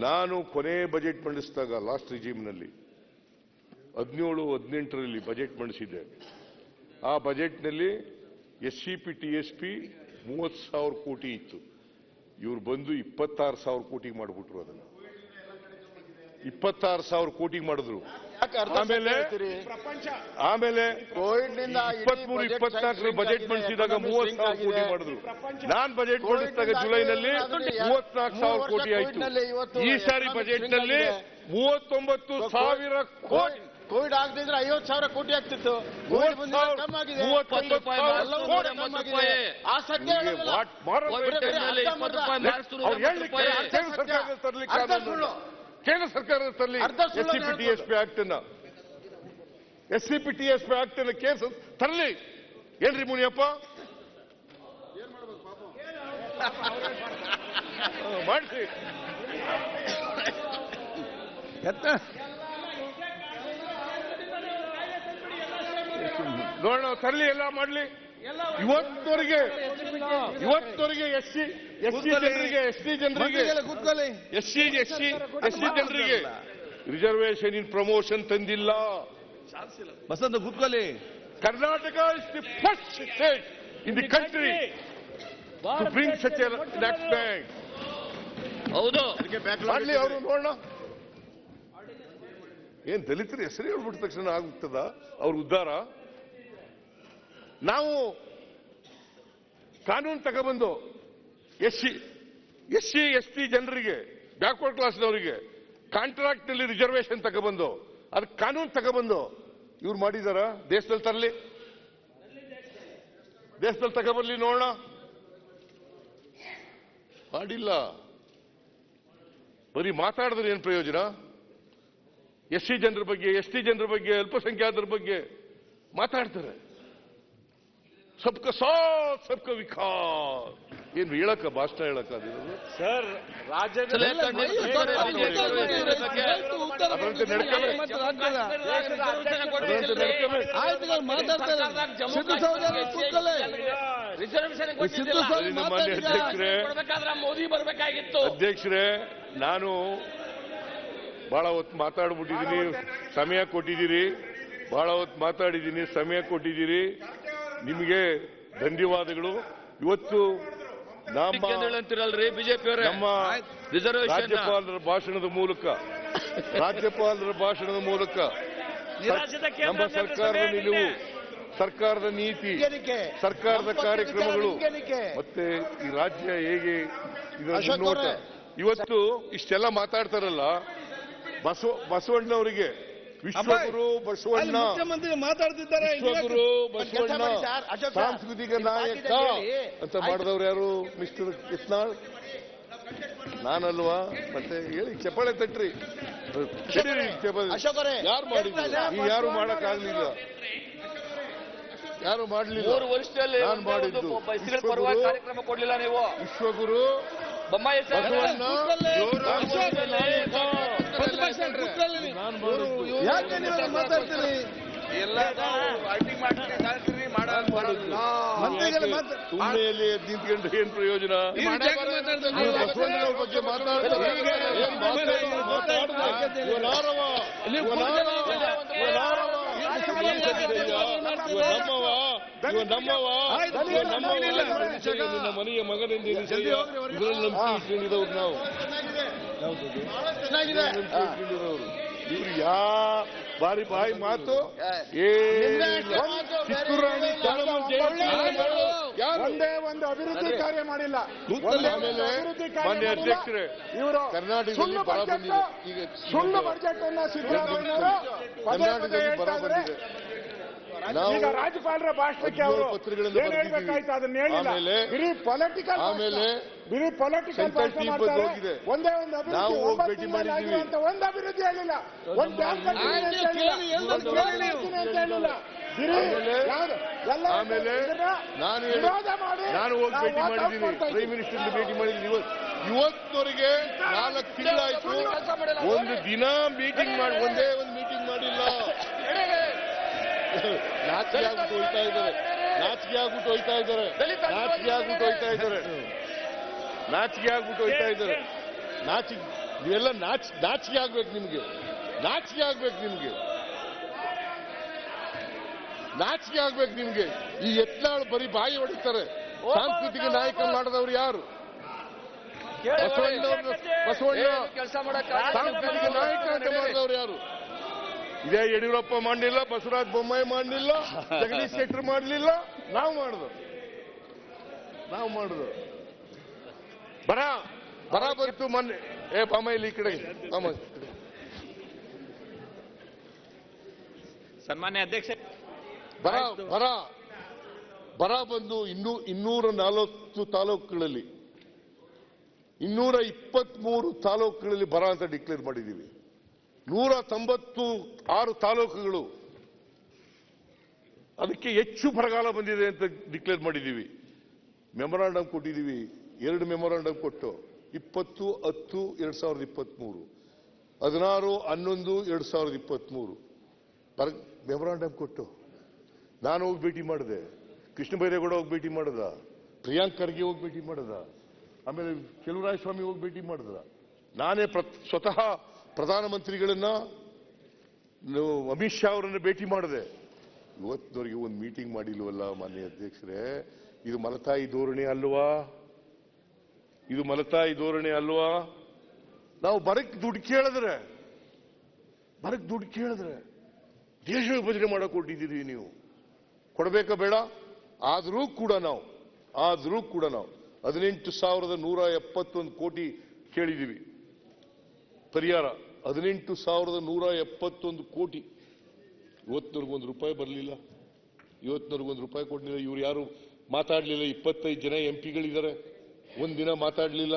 ನಾನು ಕೊನೆ budget ಮಂಡಿಸಿದಾಗ last ರಿಜಿಮ್ನಲ್ಲಿ 17-18ರಲ್ಲಿ budget ಮಂಡಿಸಿದ್ದೆ. ಆ ಬಜೆಟ್ನಲ್ಲಿ SCP TSP 30,000 ಕೋಟಿ ಇತ್ತು. ಇವರು ಬಂದು 26,000 ಕೋಟಿಗೆ ಮಾಡಿಬಿಟ್ರು. ಅದನ್ನು 26,000 ಕೋಟಿಗೆ ಮಾಡಿದ್ರು. ಆಮೇಲೆ 23-24 ಬಜೆಟ್ ಮಂಡಿಸಿದಾಗ 30,000 ಕೋಟಿ ಮಾಡಿದ್ರು. ನಾನ್ ಬಜೆಟ್ ಮಂಡಿಸಿದಾಗ ಜುಲೈನಲ್ಲಿ 34,000 ಕೋಟಿ ಆಯ್ತು. ಈ ಸಾರಿ ಬಜೆಟ್ ನಲ್ಲಿ 39,000 ಕೋಟಿ. ಕೋವಿಡ್ ಆಗದಿದ್ರೆ 50,000 ಕೋಟಿ ಆಗ್ತಿತ್ತು. ಕೇಂದ್ರ ಸರ್ಕಾರದ ತರಲಿ SCP TSP ಆಕ್ಟ್ ಅನ್ನ ಕೇಸ್ ತರಲಿ. ಏನ್ರಿ ಮುನಿಯಪ್ಪ ಮಾಡಿಸಿ ನೋಡೋಣ, ತರಲಿ, ಎಲ್ಲ ಮಾಡ್ಲಿ. ಇವತ್ತವರೆಗೆ SC ಜನರಿಗೆ ರಿಸರ್ವೇಶನ್ ಇನ್ ಪ್ರಮೋಷನ್ ತಂದಿಲ್ಲ. ಬಸಂತ ಕೂತ್ಕೊಳ್ಳಿ. Karnataka is the first state in the country to bring such an act. ಹೌದು, ಮಾಡ್ಲಿ ಅವರು. ನೋಡೋಣ, ಏನ್ ದಲಿತರ ಹೆಸರು ಹೇಳ್ಬಿಟ್ಟ ತಕ್ಷಣ ಆಗುತ್ತದ ಅವ್ರ ಉದ್ಧಾರ? ನಾವು ಕಾನೂನು ತಗೊಬಂದು SC ST ಜನರಿಗೆ, ಬ್ಯಾಕ್ವರ್ಡ್ ಕ್ಲಾಸ್ನವರಿಗೆ ಕಾಂಟ್ರಾಕ್ಟ್ ನಲ್ಲಿ ರಿಸರ್ವೇಶನ್ ತಗೊಬಂದು ಅದಕ್ಕೆ ಕಾನೂನು ತಗೊಬಂದು ಇವ್ರು ಮಾಡಿದಾರ? ದೇಶದಲ್ಲಿ ತರಲಿ, ದೇಶದಲ್ಲಿ ತಗೊಬರ್ಲಿ, ನೋಡೋಣ. ಮಾಡಿಲ್ಲ. ಬರೀ ಮಾತಾಡಿದ್ರೆ ಏನ್ ಪ್ರಯೋಜನ? SC ಜನರ ಬಗ್ಗೆ, ST ಜನರ ಬಗ್ಗೆ, ಅಲ್ಪಸಂಖ್ಯಾತರ ಬಗ್ಗೆ ಮಾತಾಡ್ತಾರೆ. ಸಬ್ಕ ಸಾಥ್ ಸಬ್ಕ ವಿಕಾಸ್ ಏನು ಹೇಳಕ್ಕ, ಭಾಷಣ ಹೇಳಕ್ಕ ಸರ್? ರಾಜ್ಯದ ಅಧ್ಯಕ್ಷರೇ, ನಾನು ಬಹಳ ಹೊತ್ತು ಮಾತಾಡ್ಬಿಟ್ಟಿದ್ದೀನಿ, ಸಮಯ ಕೊಟ್ಟಿದ್ದೀರಿ. ಬಹಳ ಹೊತ್ತು ಮಾತಾಡಿದ್ದೀನಿ, ಸಮಯ ಕೊಟ್ಟಿದ್ದೀರಿ. ನಿಮಗೆ ಧನ್ಯವಾದಗಳು. ಇವತ್ತು ನಮ್ಮ ರಾಜ್ಯಪಾಲರ ಭಾಷಣದ ಮೂಲಕ ನಮ್ಮ ಸರ್ಕಾರದ ನಿಲುವು, ಸರ್ಕಾರದ ನೀತಿ, ಸರ್ಕಾರದ ಕಾರ್ಯಕ್ರಮಗಳು ಮತ್ತೆ ಈ ರಾಜ್ಯ ಹೇಗೆ ಇದರ ಮುನ್ನೋಟ, ಇವತ್ತು ಇಷ್ಟೆಲ್ಲ ಮಾತಾಡ್ತಾರಲ್ಲ. ಬಸವಣ್ಣವರಿಗೆ ವಿಶ್ವಗುರು ಬಸವಣ್ಣ, ವಿಶ್ವಗುರು ಬಸವಣ್ಣ ಸಾಂಸ್ಕೃತಿಕ ನಾಯಕ ಅಂತ ಮಾಡಿದವ್ರು ಯಾರು? ಮಿಸ್ಟರ್ ಯತ್ನಾಳ್, ನಾನಲ್ವಾ? ಮತ್ತೆ ಹೇಳಿ, ಚಪ್ಪಾಳೆ ತಟ್ರಿ. ಯಾರು ಮಾಡಿದ್ರು? ನೀವು ಯಾರು ಮಾಡಕ್ಕಾಗ್ಲಿಲ್ಲ, ಯಾರು ಮಾಡ್ಲಿಲ್ಲ. 3 ವರ್ಷದಲ್ಲಿ ನಾನು ಮಾಡಿದ್ದು ವಿಶ್ವಗುರು ಬಸವಣ್ಣ. ಯಾಕೆ ನೀವು ಮಾತಾಡ್ತೀರಿ? ಸುಮ್ಮನೆಯಲ್ಲಿ ನಿಂತ್ಕೊಂಡ್ರೆ ಏನ್ ಪ್ರಯೋಜನ? ಬಸವಣ್ಣನ ಬಗ್ಗೆ ಮಾತಾಡ್ತಾರೆ. ನನ್ನ ಮನೆಯ ಮಗನೆಂದು ಇದರಲ್ಲಿ ನಂಬಿಕೆ ಇಟ್ಕೊಂಡಿದ್ದವ್ರು ನಾವು. ಇವ್ರು ಬಾರಿ ಬಾಯಿ ಮಾತು ಕಿತ್ತೂರಾಣಿ ಒಂದೇ ಒಂದು ಅಭಿವೃದ್ಧಿ ಕಾರ್ಯ ಮಾಡಿಲ್ಲ. ಮಾನ್ಯ ಅಧ್ಯಕ್ಷರೇ, ಇವರು ಕರ್ನಾಟಕದಲ್ಲಿ ಬರ ಬಂದಿದೆ. ಈಗ ಸುಳ್ಳು ಬಜೆಟ್ ಅನ್ನ ಸಿದ್ದರಾಮಯ್ಯನವರು ಕರ್ನಾಟಕದಲ್ಲಿ ಬರ ಬಂದಿದೆ. ಈಗ ರಾಜ್ಯಪಾಲರ ಭಾಷಣಕ್ಕೆ ಅವರು ಏನ್ ಹೇಳ್ಬೇಕಾಯ್ತು ಅದನ್ನ ಹೇಳಿಲ್ಲ. ಬರೀ ಪೊಲಿಟಿಕಲ್, ಆಮೇಲೆ ಬರೀ ಪೊಲಿಟಿಕಲ್ ಹೋಗಿದೆ. ಒಂದೇ ಒಂದು ನಾವು ಅಭಿವೃದ್ಧಿ ಭೇಟಿ ಮಾಡಿದ್ದೀವಿ. ಒಂದು ಅಭಿವೃದ್ಧಿ ಹೇಳಿಲ್ಲ, ಒಂದು ಡ್ಯಾಮ್ ಕಟ್ಟಿಲ್ಲ ಅಂತ ಹೇಳಿಲ್ಲ. ಆಮೇಲೆ ನಾನು ಹೋಗಿ ಭೇಟಿ ಮಾಡಿದ್ದೀನಿ, ಪ್ರೈಮ್ ಮಿನಿಸ್ಟರ್ ಭೇಟಿ ಮಾಡಿದ್ದೀನಿ. ಇವತ್ತವರೆಗೆ 4 ತಿಂಗಳಾಯ್ತು, ಒಂದು ದಿನ ಮೀಟಿಂಗ್ ಮಾಡಿ, ಒಂದೇ ಒಂದು ಮೀಟಿಂಗ್ ಮಾಡಿಲ್ಲ. ನಾಚಿಕೆ ಆಗ್ಬಿಟ್ಟು ಹೋಯ್ತಾ ಇದ್ದಾರೆ, ನಾಚಿಕೆ ಆಗ್ಬಿಟ್ಟು ಹೋಯ್ತಾ ಇದ್ದಾರೆ, ನಾಚಿಕೆ ಆಗ್ಬಿಟ್ಟು ಹೋಯ್ತಾ ಇದ್ದಾರೆ, ನಾಚಿಕೆ ಆಗ್ಬಿಟ್ಟು ಹೋಯ್ತಾ ಇದ್ದಾರೆ. ನಾಚಿಕೆ ನೀವೆಲ್ಲ ನಾಚಿಕೆ ಆಗ್ಬೇಕು ನಿಮ್ಗೆ, ನಾಚಿಕೆ ಆಗ್ಬೇಕು ನಿಮ್ಗೆ, ನಾಚಿಕೆ ಆಗ್ಬೇಕು ನಿಮ್ಗೆ. ಈ ಯತ್ನಾಳ್ ಬರೀ ಬಾಯಿ ಹೊಡಿತಾರೆ. ಸಾಂಸ್ಕೃತಿಕ ನಾಯಕ ಮಾಡಿದವ್ರು ಯಾರು? ಬಸವಣ್ಣ ಸಾಂಸ್ಕೃತಿಕ ನಾಯಕ ಅಂತ ಮಾಡಿದವ್ರು ಯಾರು? ಇದೇ ಯಡಿಯೂರಪ್ಪ ಮಾಡಲಿಲ್ಲ, ಬಸವರಾಜ ಬೊಮ್ಮಾಯಿ ಮಾಡಲಿಲ್ಲ, ಜಗದೀಶ್ ಶೆಟ್ಟರ್ ಮಾಡಲಿಲ್ಲ, ನಾವು ಮಾಡುದು. ಬರ ಬಂತು ಮೊನ್ನೆ. ಬಾಮೈಲಿ ಈ ಕಡೆ ಸನ್ಮಾನ್ಯ ಅಧ್ಯಕ್ಷ, ಬರ ಬಂದು 240 ತಾಲೂಕುಗಳಲ್ಲಿ 223 ತಾಲೂಕುಗಳಲ್ಲಿ ಬರ ಅಂತ ಡಿಕ್ಲೇರ್ ಮಾಡಿದ್ದೀವಿ. 196 ತಾಲೂಕುಗಳು ಅದಕ್ಕೆ ಹೆಚ್ಚು ಬರಗಾಲ ಬಂದಿದೆ ಅಂತ ಡಿಕ್ಲೇರ್ ಮಾಡಿದ್ದೀವಿ. ಮೆಮೊರಾಂಡಮ್ ಕೊಟ್ಟಿದ್ದೀವಿ, 2 ಮೆಮೊರಾಂಡಮ್ ಕೊಟ್ಟು 20-10-2023, 16-11-2023 ಮೆಮೊರಾಂಡಮ್ ಕೊಟ್ಟು ನಾನು ಹೋಗಿ ಭೇಟಿ ಮಾಡಿದೆ. ಕೃಷ್ಣ ಬೈರೇಗೌಡ ಹೋಗಿ ಭೇಟಿ ಮಾಡಿದ, ಪ್ರಿಯಾಂಕ್ ಖರ್ಗೆ ಹೋಗಿ ಭೇಟಿ ಮಾಡಿದ, ಆಮೇಲೆ ಸ್ವಾಮಿ ಹೋಗಿ ಭೇಟಿ ಮಾಡಿದ. ನಾನೇ ಸ್ವತಃ ಪ್ರಧಾನಮಂತ್ರಿಗಳನ್ನ, ಅಮಿತ್ ಶಾ ಅವರನ್ನು ಭೇಟಿ ಮಾಡಿದೆ. ಇವತ್ತಿನವರೆಗೆ ಒಂದು ಮೀಟಿಂಗ್ ಮಾಡಿಲ್ವಲ್ಲ ಮಾನ್ಯ ಅಧ್ಯಕ್ಷರೇ. ಇದು ಮಲತಾಯಿ ಧೋರಣೆ ಅಲ್ವಾ? ಇದು ಮಲತಾಯಿ ಧೋರಣೆ ಅಲ್ವಾ? ನಾವು ಬರಕ್ ದುಡ್ಡು ಕೇಳಿದ್ರೆ ದೇಶ ವಿಭಜನೆ ಮಾಡಕ್ ಕೊಟ್ಟಿದ್ದೀರಿ. ನೀವು ಕೊಡಬೇಕಾ ಬೇಡ? ಆದರೂ ಕೂಡ ನಾವು 18,171 ಕೋಟಿ ಕೇಳಿದ್ದೀವಿ ಪರಿಹಾರ. 18,171 ಕೋಟಿ. ಇವತ್ತಿನವರೆಗೂ ₹1 ಬರಲಿಲ್ಲ. ₹1 ಕೊಡಲಿಲ್ಲ. ಇವ್ರು ಯಾರು ಮಾತಾಡಲಿಲ್ಲ. 25 ಜನ ಎಂಪಿಗಳಿದ್ದಾರೆ, ಒಂದಿನ ಮಾತಾಡಲಿಲ್ಲ.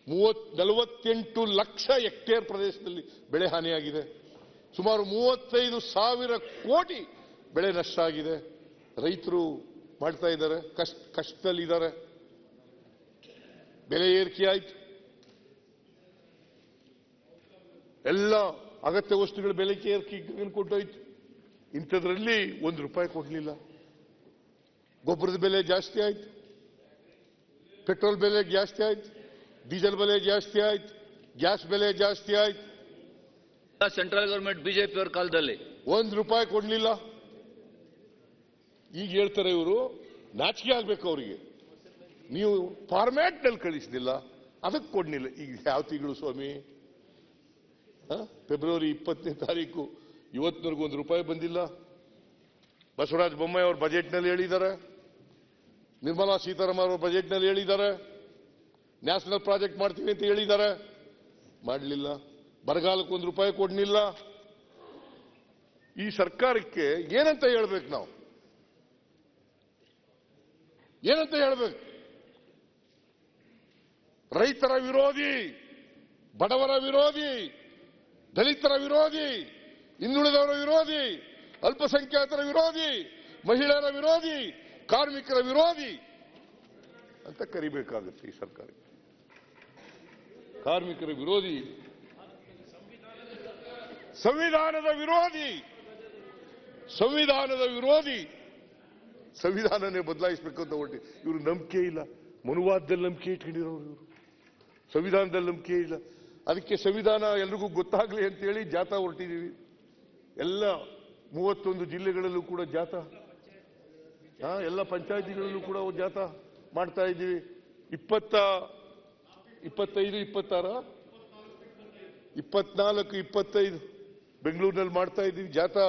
48 ಲಕ್ಷ ಹೆಕ್ಟೇರ್ ಪ್ರದೇಶದಲ್ಲಿ ಬೆಳೆ ಹಾನಿಯಾಗಿದೆ. ಸುಮಾರು 35,000 ಕೋಟಿ ಬೆಳೆ ನಷ್ಟ ಆಗಿದೆ. ರೈತರು ಮಾಡ್ತಾ ಇದ್ದಾರೆ, ಕಷ್ಟದಲ್ಲಿದ್ದಾರೆ. ಬೆಲೆ ಏರಿಕೆ ಆಯ್ತು. ಎಲ್ಲ ಅಗತ್ಯ ವಸ್ತುಗಳ ಬೆಲೆ ಏರಿಕೆ ಕೊಟ್ಟೋಯ್ತು. ಇಂಥದ್ರಲ್ಲಿ ₹1 ಕೊಡಲಿಲ್ಲ. ಗೊಬ್ಬರದ ಬೆಲೆ ಜಾಸ್ತಿ ಆಯ್ತು, ಪೆಟ್ರೋಲ್ ಬೆಲೆ ಜಾಸ್ತಿ ಆಯ್ತು, ಡೀಸೆಲ್ ಬೆಲೆ ಜಾಸ್ತಿ ಆಯ್ತು, ಗ್ಯಾಸ್ ಬೆಲೆ ಜಾಸ್ತಿ ಆಯ್ತು. ಸೆಂಟ್ರಲ್ ಗವರ್ಮೆಂಟ್ ಬಿಜೆಪಿ ಅವರ ಕಾಲದಲ್ಲಿ ₹1 ಕೊಡಲಿಲ್ಲ. ಈಗ ಹೇಳ್ತಾರೆ ಇವರು, ನಾಚಿಕೆ ಆಗ್ಬೇಕು ಅವರಿಗೆ. ನೀವು ಫಾರ್ಮ್ಯಾಟ್ ನಲ್ಲಿ ಕಳಿಸಲಿಲ್ಲ, ಅದಕ್ಕೆ ಕೊಡ್ಲಿಲ್ಲ. ಈಗ ಯಾವ ತಿಂಗಳು ಸ್ವಾಮಿ? ಫೆಬ್ರವರಿ 20ನೇ ತಾರೀಕು. ಇವತ್ತಿನವರೆಗೂ ₹1 ಬಂದಿಲ್ಲ. ಬಸವರಾಜ ಬೊಮ್ಮಾಯಿ ಅವರು ಬಜೆಟ್ನಲ್ಲಿ ಹೇಳಿದ್ದಾರೆ, ನಿರ್ಮಲಾ ಸೀತಾರಾಮನ್ ಅವರು ಬಜೆಟ್ನಲ್ಲಿ ಹೇಳಿದ್ದಾರೆ, ನ್ಯಾಷನಲ್ ಪ್ರಾಜೆಕ್ಟ್ ಮಾಡ್ತೀವಿ ಅಂತ ಹೇಳಿದ್ದಾರೆ, ಮಾಡಲಿಲ್ಲ. ಬರಗಾಲಕ್ಕೆ ₹1 ಕೊಡ್ಲಿಲ್ಲ. ಈ ಸರ್ಕಾರಕ್ಕೆ ಏನಂತ ಹೇಳ್ಬೇಕು ನಾವು? ಏನಂತ ಹೇಳ್ಬೇಕು? ರೈತರ ವಿರೋಧಿ, ಬಡವರ ವಿರೋಧಿ, ದಲಿತರ ವಿರೋಧಿ, ಹಿಂದುಳಿದವರ ವಿರೋಧಿ, ಅಲ್ಪಸಂಖ್ಯಾತರ ವಿರೋಧಿ, ಮಹಿಳೆಯರ ವಿರೋಧಿ, ಕಾರ್ಮಿಕರ ವಿರೋಧಿ ಅಂತ ಕರಿಬೇಕಾಗುತ್ತೆ ಈ ಸರ್ಕಾರ. ಕಾರ್ಮಿಕರ ವಿರೋಧಿ, ಸಂವಿಧಾನದ ವಿರೋಧಿ, ಸಂವಿಧಾನನೇ ಬದಲಾಯಿಸಬೇಕು ಅಂತ ಹೊರಟಿ. ಇವರು ನಂಬಿಕೆ ಇಲ್ಲ. ಮನುವಾದದಲ್ಲಿ ನಂಬಿಕೆ ಇಟ್ಕೊಂಡಿರೋರು ಇವರು, ಸಂವಿಧಾನದಲ್ಲಿ ನಂಬಿಕೆ ಇಲ್ಲ. ಅದಕ್ಕೆ ಸಂವಿಧಾನ ಎಲ್ರಿಗೂ ಗೊತ್ತಾಗ್ಲಿ ಅಂತೇಳಿ ಜಾಥಾ ಹೊರಟಿದ್ದೀವಿ. ಎಲ್ಲ 31 ಜಿಲ್ಲೆಗಳಲ್ಲೂ ಕೂಡ ಜಾಥಾ, ಎಲ್ಲ ಪಂಚಾಯತಿಗಳಲ್ಲೂ ಕೂಡ ಜಾಥಾ ಮಾಡ್ತಾ ಇದ್ದೀವಿ. 25, 26, 24, 25 ಬೆಂಗಳೂರಿನಲ್ಲಿ ಮಾಡ್ತಾ ಇದ್ದೀವಿ ಜಾಥಾ.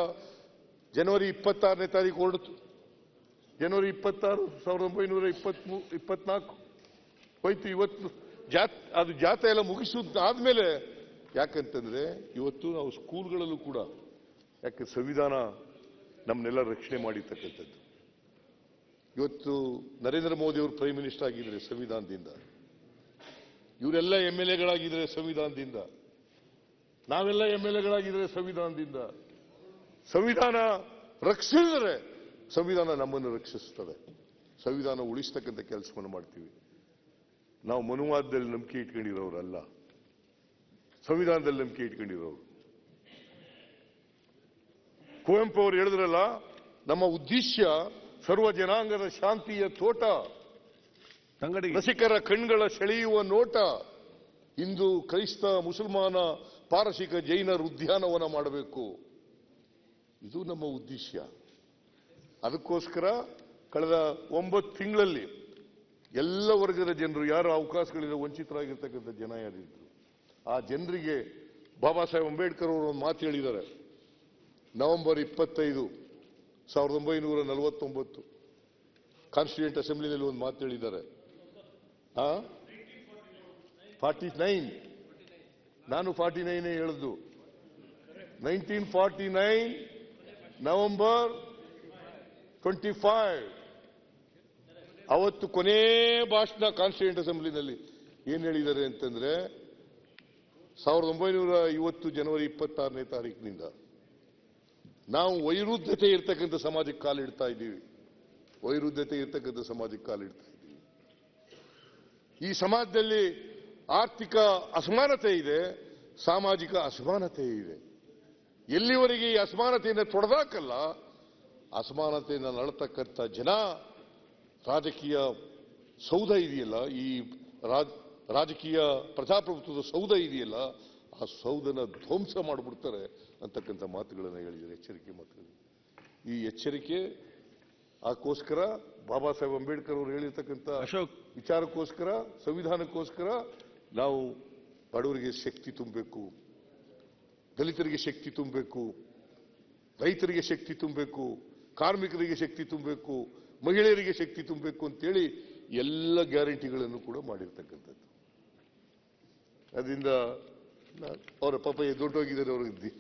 ಜನವರಿ 26ನೇ ತಾರೀಕು ಹೊರಡಿತು. ಜನವರಿ 26, 1924 ಹೋಯ್ತು. ಇವತ್ತು ಅದು ಜಾಥಾ ಎಲ್ಲ ಮುಗಿಸಿದಾದ್ಮೇಲೆ, ಯಾಕಂತಂದ್ರೆ ಇವತ್ತು ನಾವು ಸ್ಕೂಲ್ಗಳಲ್ಲೂ ಕೂಡ, ಯಾಕೆ ಸಂವಿಧಾನ ನಮ್ಮನ್ನೆಲ್ಲ ರಕ್ಷಣೆ ಮಾಡಿರ್ತಕ್ಕಂಥದ್ದು. ಇವತ್ತು ನರೇಂದ್ರ ಮೋದಿ ಅವರು ಪ್ರೈಮ್ ಮಿನಿಸ್ಟರ್ ಆಗಿದ್ದಾರೆ ಸಂವಿಧಾನದಿಂದ, ಇವರೆಲ್ಲ MLAಗಳಾಗಿದ್ದಾರೆ ಸಂವಿಧಾನದಿಂದ, ನಾವೆಲ್ಲ MLAಗಳಾಗಿದ್ದಾರೆ ಸಂವಿಧಾನದಿಂದ. ಸಂವಿಧಾನ ರಕ್ಷಿಸಿದರೆ ಸಂವಿಧಾನ ನಮ್ಮನ್ನು ರಕ್ಷಿಸುತ್ತದೆ. ಸಂವಿಧಾನ ಉಳಿಸ್ತಕ್ಕಂಥ ಕೆಲಸವನ್ನು ಮಾಡ್ತೀವಿ ನಾವು. ಮನುವಾದದಲ್ಲಿ ನಂಬಿಕೆ ಇಟ್ಕೊಂಡಿರೋರಲ್ಲ, ಸಂವಿಧಾನದಲ್ಲಿ ನಂಬಿಕೆ ಇಟ್ಕೊಂಡಿರೋರು. ಕುವೆಂಪು ಅವರು ಹೇಳಿದ್ರಲ್ಲ, ನಮ್ಮ ಉದ್ದೇಶ ಸರ್ವ ಜನಾಂಗದ ಶಾಂತಿಯ ತೋಟ, ರಸಿಕರ ಕಣ್ಗಳ ಸೆಳೆಯುವ ನೋಟ, ಹಿಂದೂ ಕ್ರೈಸ್ತ ಮುಸಲ್ಮಾನ ಪಾರಸಿಕ ಜೈನರ ಉದ್ಯಾನವನ ಮಾಡಬೇಕು. ಇದು ನಮ್ಮ ಉದ್ದೇಶ. ಅದಕ್ಕೋಸ್ಕರ ಕಳೆದ 9 ತಿಂಗಳಲ್ಲಿ ಎಲ್ಲ ವರ್ಗದ ಜನರು ಯಾರು ಅವಕಾಶಗಳಿಂದ ವಂಚಿತರಾಗಿರ್ತಕ್ಕಂಥ ಜನ ಯಾರಿದ್ರು ಆ ಜನರಿಗೆ ಬಾಬಾ ಸಾಹೇಬ್ ಅಂಬೇಡ್ಕರ್ ಅವರು ಒಂದು ಮಾತು ಹೇಳಿದ್ದಾರೆ. ನವೆಂಬರ್ 25, 1949 ಕಾನ್ಸ್ಟಿಟ್ಯೂಂಟ್ ಅಸೆಂಬ್ಲಿನಲ್ಲಿ ಒಂದು ಮಾತು ಹೇಳಿದ್ದಾರೆ. 49, ನಾನು 49 ಹೇಳಿದ್ದು. 1949 ನವೆಂಬರ್ 25 ಅವತ್ತು ಕೊನೆ ಭಾಷಣ ಕಾನ್ಸ್ಟಿಟ್ಯೂಂಟ್ ಅಸೆಂಬ್ಲಿನಲ್ಲಿ ಏನ್ ಹೇಳಿದ್ದಾರೆ ಅಂತಂದ್ರೆ 1950 ಜನವರಿ 26ನೇ ತಾರೀಕಿನಿಂದ ನಾವು ವೈರುಧ್ಯತೆ ಇರ್ತಕ್ಕಂಥ ಸಮಾಜಕ್ಕೆ ಕಾಲಿಡ್ತಾ ಇದ್ದೀವಿ. ವೈರುಧ್ಯತೆ ಇರ್ತಕ್ಕಂಥ ಸಮಾಜಕ್ಕೆ ಕಾಲಿಡ್ತಾ ಇದ್ದೀವಿ. ಈ ಸಮಾಜದಲ್ಲಿ ಆರ್ಥಿಕ ಅಸಮಾನತೆ ಇದೆ, ಸಾಮಾಜಿಕ ಅಸಮಾನತೆ ಇದೆ. ಎಲ್ಲಿವರೆಗೆ ಈ ಅಸಮಾನತೆಯನ್ನು ತೊಡೆದಾಕಲ್ಲ, ಅಸಮಾನತೆಯನ್ನು ನಳತಕ್ಕಂಥ ಜನ ರಾಜಕೀಯ ಸೌಧ ಇದೆಯಲ್ಲ, ಈ ರಾಜಕೀಯ ಪ್ರಜಾಪ್ರಭುತ್ವದ ಸೌಧ ಇದೆಯಲ್ಲ, ಆ ಸೌಧನ ಧ್ವಂಸ ಮಾಡಿಬಿಡ್ತಾರೆ ಅಂತಕ್ಕಂಥ ಮಾತುಗಳನ್ನು ಹೇಳಿದ್ದಾರೆ. ಎಚ್ಚರಿಕೆ ಮಾತುಗಳು. ಈ ಎಚ್ಚರಿಕೆ ಅದಕ್ಕೋಸ್ಕರ ಬಾಬಾ ಸಾಹೇಬ್ ಅಂಬೇಡ್ಕರ್ ಅವರು ಹೇಳಿರ್ತಕ್ಕಂಥ ವಿಚಾರಕ್ಕೋಸ್ಕರ, ಸಂವಿಧಾನಕ್ಕೋಸ್ಕರ ನಾವು ಬಡವರಿಗೆ ಶಕ್ತಿ ತುಂಬಬೇಕು, ದಲಿತರಿಗೆ ಶಕ್ತಿ ತುಂಬಬೇಕು, ರೈತರಿಗೆ ಶಕ್ತಿ ತುಂಬಬೇಕು, ಕಾರ್ಮಿಕರಿಗೆ ಶಕ್ತಿ ತುಂಬಬೇಕು, ಮಹಿಳೆಯರಿಗೆ ಶಕ್ತಿ ತುಂಬಬೇಕು ಅಂತೇಳಿ ಎಲ್ಲ ಗ್ಯಾರಂಟಿಗಳನ್ನು ಕೂಡ ಮಾಡಿರ್ತಕ್ಕಂಥದ್ದು. ಅದರಿಂದ ಅವರ ಪಾಪ ಎದ್ದೊಟ್ಟೋಗಿದ್ದಾರೆ.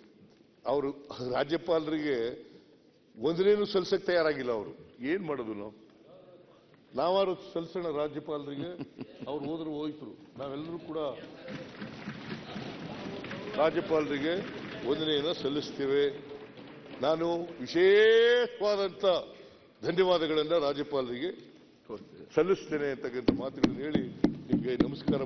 ಅವರು ರಾಜ್ಯಪಾಲರಿಗೆ ಒಂದನೇನು ಸಲ್ಸಕ್ಕೆ ತಯಾರಾಗಿಲ್ಲ. ಅವರು ಏನ್ ಮಾಡೋದು? ನಾವಾರು ಸಲ್ಸೋಣ ರಾಜ್ಯಪಾಲರಿಗೆ. ಅವ್ರು ಹೋದ್ರು ಹೋಯ್ತರು. ನಾವೆಲ್ಲರೂ ಕೂಡ ರಾಜ್ಯಪಾಲರಿಗೆ ವಂದನೆಯನ್ನು ಸಲ್ಲಿಸ್ತೇವೆ. ನಾನು ವಿಶೇಷವಾದಂಥ ಧನ್ಯವಾದಗಳನ್ನು ರಾಜ್ಯಪಾಲರಿಗೆ ಸಲ್ಲಿಸ್ತೇನೆ ಅಂತಕ್ಕಂಥ ಮಾತುಗಳನ್ನು ಹೇಳಿ ನಿಮಗೆ ನಮಸ್ಕಾರ